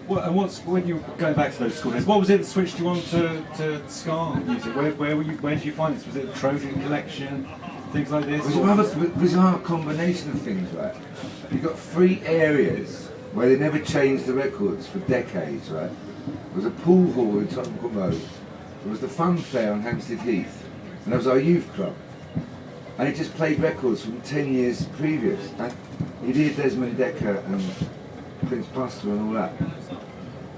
When you were going back to those school days, what was it that switched you on to ska music? Where did you find this? Was it the Trojan collection, things like this? It was a rather bizarre combination of things, right? You've got 3 areas where they never changed the records for decades, right? There was a pool hall in Tottenham Road, there was the fun fair on Hampstead Heath, and there was our youth club. And it just played records from 10 years previous. And you'd hear Desmond Decker and Prince Buster and all that.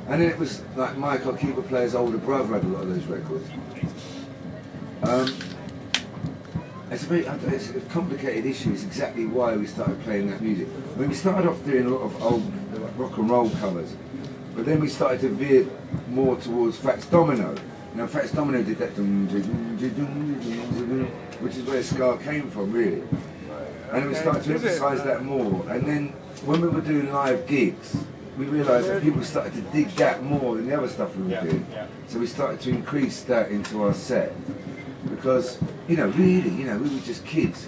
And then it was like Mike, our keyboard player's older brother, had a lot of those records. It's a complicated issue. It's exactly why we started playing that music. I mean, we started off doing a lot of old rock and roll covers, but then we started to veer more towards Fats Domino. Now, Fats Domino did that, which is where ska came from, really. And we started to emphasise that more. And then, when we were doing live gigs, we realised that people started to dig that more than the other stuff we were doing. So we started to increase that into our set. Because, really, we were just kids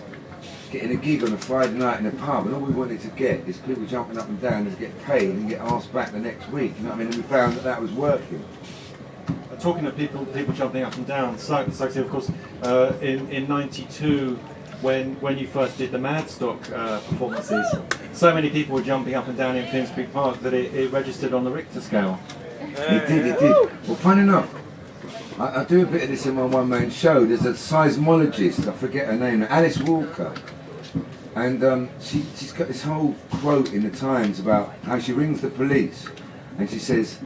getting a gig on a Friday night in a pub, and all we wanted to get is people jumping up and down and get paid and get asked back the next week. You know what I mean? And we found that was working. Talking of people jumping up and down, Suggs, of course, in '92, when you first did the Madstock performances, so many people were jumping up and down in Finsbury Park that it registered on the Richter scale. It did. Well, fun enough, I do a bit of this in my one-man show. There's a seismologist, I forget her name, Alice Walker, and she's got this whole quote in the Times about how she rings the police, and she says,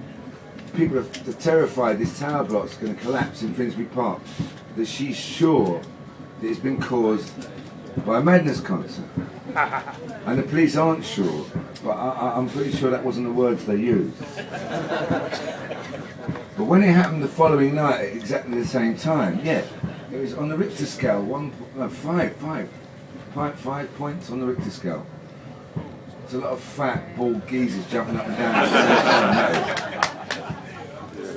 people are terrified this tower block's going to collapse in Finsbury Park, that she's sure that it's been caused by a Madness concert. And the police aren't sure, but I'm pretty sure that wasn't the words they used. But when it happened the following night at exactly the same time, it was on the Richter scale, 5 points on the Richter scale. There's a lot of fat, bald geezers jumping up and down at the same time.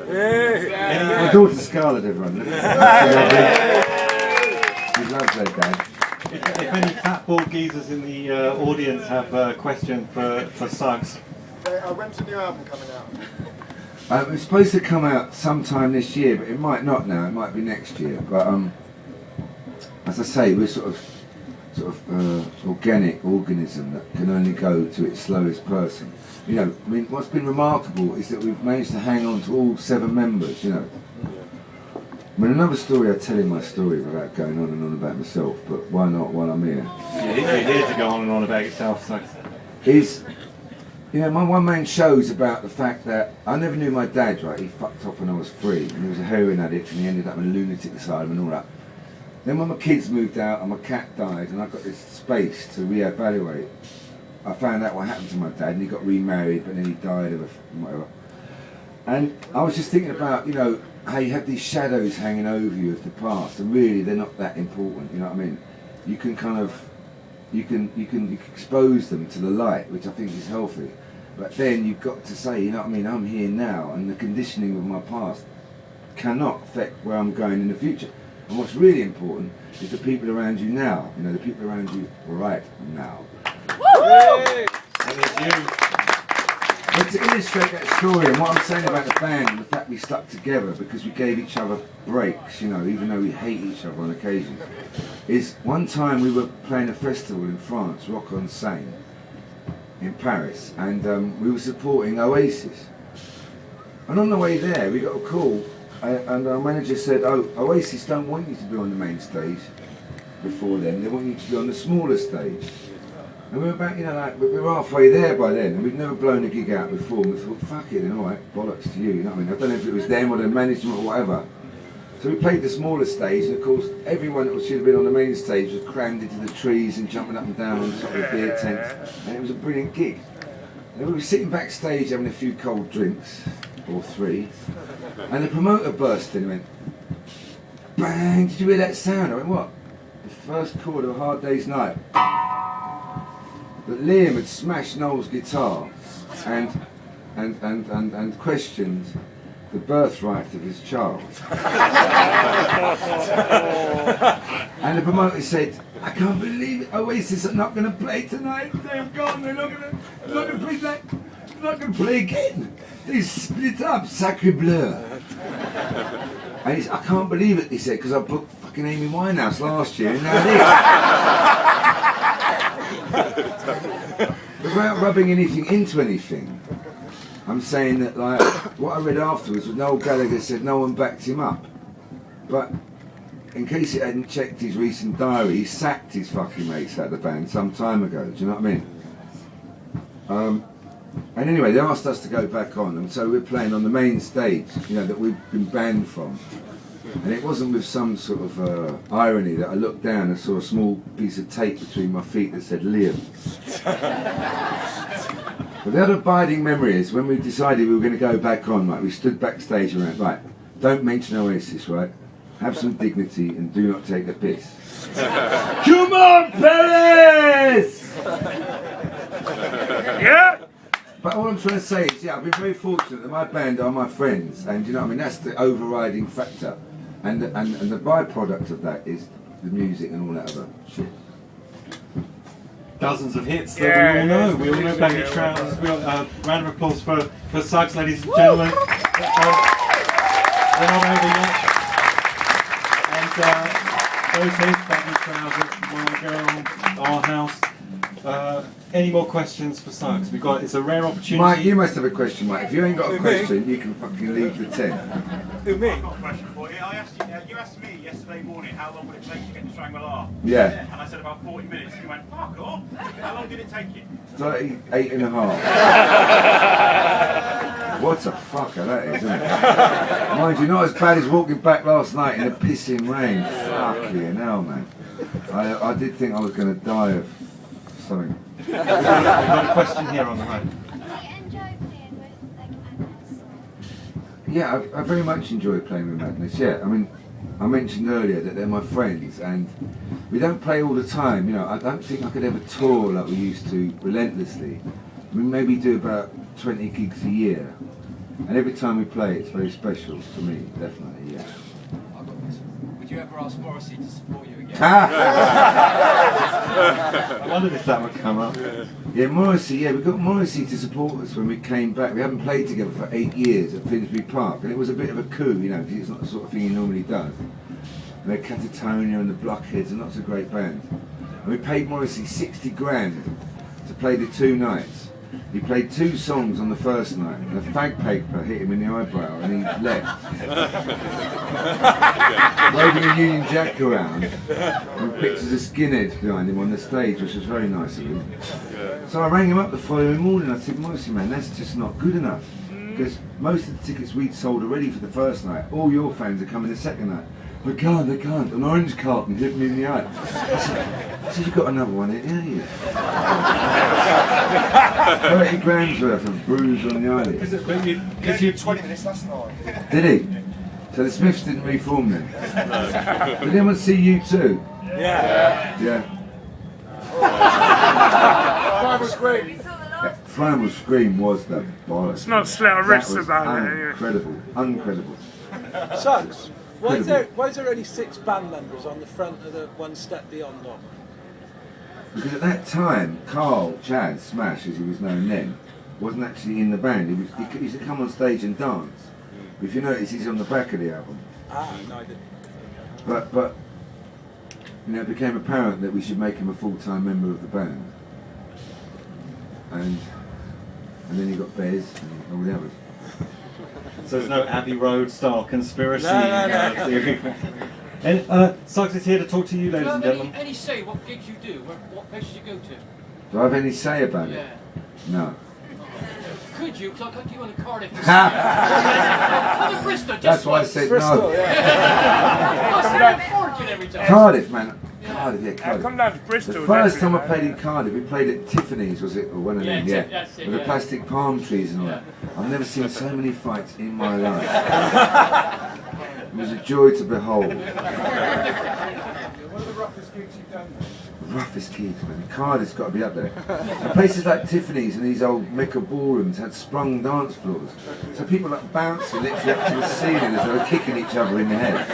My daughter Scarlett, everyone. She loves her dad. If any fat bald geezers in the audience have a question for Suggs. When's the new album coming out? It's supposed to come out sometime this year, but it might not now. It might be next year. But as I say, we're sort of organic organism that can only go to its slowest person. I mean, what's been remarkable is that we've managed to hang on to all 7 members, I mean, another story, I tell you my story without going on and on about myself, but why not while I'm here? You're here to go on and on about yourself, so. Is, my one-man show is about the fact that I never knew my dad, right? He fucked off when I was 3, and he was a heroin addict, and he ended up in a lunatic asylum and all that. Then when my kids moved out and my cat died, and I got this space to reevaluate, I found out what happened to my dad, and he got remarried, but then he died of whatever. And I was just thinking about, how you have these shadows hanging over you of the past, and really they're not that important. You know what I mean? You can you can expose them to the light, which I think is healthy. But then you've got to say, you know what I mean? I'm here now, and the conditioning of my past cannot affect where I'm going in the future. And what's really important is the people around you now. The people around you right now. And it's you. But to illustrate that story and what I'm saying about the band and the fact we stuck together because we gave each other breaks, even though we hate each other on occasion, is one time we were playing a festival in France, Rock on Seine, in Paris, and we were supporting Oasis. And on the way there, we got a call, and our manager said, "Oh, Oasis don't want you to be on the main stage before then, they want you to be on the smaller stage." And we were about, we were halfway there by then, and we'd never blown a gig out before, and we thought, fuck it, then alright, bollocks to you, you know what I mean? I don't know if it was them or the management or whatever. So we played the smaller stage, and of course, everyone that should have been on the main stage was crammed into the trees and jumping up and down on top of the beer tents, and it was a brilliant gig. And we were sitting backstage having a few cold drinks, or 3, and the promoter burst in and went, bang, did you hear that sound? I went, what? The first chord of A Hard Day's Night. But Liam had smashed Noel's guitar and questioned the birthright of his child. And the promoter said, I can't believe it, Oasis are not going to play tonight, they've gone, they're not going to play that, they're not going to play again. They split up, sacre bleu. And I can't believe it, he said, because I booked fucking Amy Winehouse last year, and now this. Without rubbing anything into anything, I'm saying that, like, what I read afterwards was Noel Gallagher said no one backed him up. But in case he hadn't checked his recent diary, he sacked his fucking mates out of the band some time ago, do you know what I mean? And anyway, they asked us to go back on, and so we're playing on the main stage, you know, that we've been banned from. And it wasn't with some sort of irony that I looked down and saw a small piece of tape between my feet that said Liam. But the other abiding memory is when we decided we were going to go back on, right, we stood backstage and went, right, don't mention Oasis, right? Have some dignity and do not take the piss. Come on, Paris! Yeah! But all I'm trying to say is, yeah, I've been very fortunate that my band are my friends, and you know what I mean, that's the overriding factor. And the byproduct of that is the music and all that other shit. Dozens of hits that we all know. We all know Baggy Trousers. Round of applause for Suggs, ladies and gentlemen. They're not over yet. And those hits, Baggy Trousers, My Girl, Our House. Any more questions for Suggs? It's a rare opportunity. Mike, you must have a question, Mike. If you ain't got a question, you can fucking leave the tent. Who, me? I've got a question for you. You asked me yesterday morning how long would it take to get to Shangri-La? Yeah. And I said about 40 minutes. You went, fuck off. How long did it take you? 38 and a half. What a fucker that is, isn't it? Mind you, not as bad as walking back last night in the pissing rain. Fucking hell, man. I did think I was going to die of something. We've got a question here on the right. Do you enjoy playing with like Madness? Yeah, I very much enjoy playing with Madness, yeah. I mean, I mentioned earlier that they're my friends, and we don't play all the time, you know. I don't think I could ever tour like we used to relentlessly. We maybe do about 20 gigs a year, and every time we play it's very special to me, definitely, yeah. I've got a question. Would you ever ask Morrissey to support you again? I wondered if that would come up. Yeah, Morrissey, yeah, we got Morrissey to support us when we came back. We haven't played together for 8 years at Finsbury Park, and it was a bit of a coup, you know, because it's not the sort of thing he normally does. And they had Catatonia and the Blockheads and lots of great bands. And we paid Morrissey 60 grand to play the 2 nights. He played 2 songs on the first night, and a fag paper hit him in the eyebrow, and he left. Waving a Union Jack around, and pictures of skinheads behind him on the stage, which was very nice of him. So I rang him up the following morning. I said, Morrissey, man, that's just not good enough. Because most of the tickets we'd sold already for the first night. All your fans are coming the second night. They can't. An orange carton hit me in the eye. I said, you've got another one, yeah, you. 30 grams worth of bruise on the eyelid. Because you 20 minutes last night. Did he? So the Smiths didn't reform then? Did anyone see you too? Yeah. Yeah. Primal Scream. Primal Scream was the bollocks. It's not slit our wrists That was about it anyway. Incredible. Suggs, why is there only 6 band members on the front of the One Step Beyond album? Because at that time, Carl, Chaz, Smash, as he was known then, wasn't actually in the band. He used to come on stage and dance. If you notice, he's on the back of the album. Ah, no, I didn't. But you know, it became apparent that we should make him a full-time member of the band. And then you got Bez and all the others. So there's no Abbey Road style conspiracy. No. Theory. And Suggs is here to talk to you, ladies and gentlemen. Any say what gigs you do? What places you go to? Do I have any say about it? Yeah. No. Could you? Because I got you on the Cardiff. Come to Bristol. Just That's why I once. said Bristol, no. yeah. I spend a fortune every time. Cardiff, man. Cardiff. Come down to Bristol. The first time I definitely, played in Cardiff, we played at Tiffany's, was it? Or one of them, Yeah, yeah. that's it, With the yeah. plastic palm trees and all that. I've never seen so many fights in my life. It was a joy to behold. One of the roughest gigs you've done, then? Roughest gigs, man. Cardiff's got to be up there. And places like Tiffany's and these old Mecca ballrooms had sprung dance floors. So people like bouncing literally up to the ceiling as they were kicking each other in the head.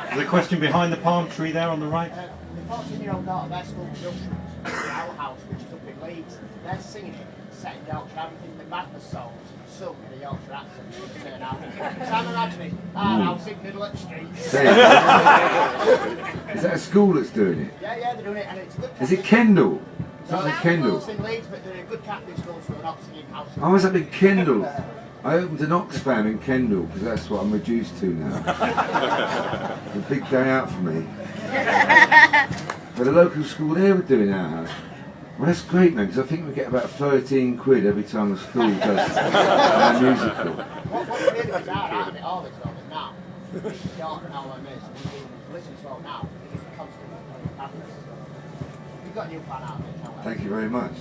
There's a question behind the palm tree there on the right. The 14-year-old daughter, that's called Guilford, the Owl House, which is up in Leeds. They're singing it. set in Yorkshire, everything's been madness songs, sung in a Yorkshire accent. So I'm imagining, now Signal at Street. Is that a school that's doing it? Yeah, they're doing it, and it's good. Is it Kendall? Is that So in Kendall? in Leeds, but they're a good Catholic school, so they're not singing house. I was up in Kendall. I opened an Oxfam in Kendall because that's what I'm reduced to now. It's a big day out for me. But the local school there were doing ours. Well, that's great, man, because I think we get about 13 quid every time the school does our musical. What really bizarre out of it all is though, that now, York and all like this, and we listen to all now, it's constantly madness. You've got a new fan out of it, Thank you very much.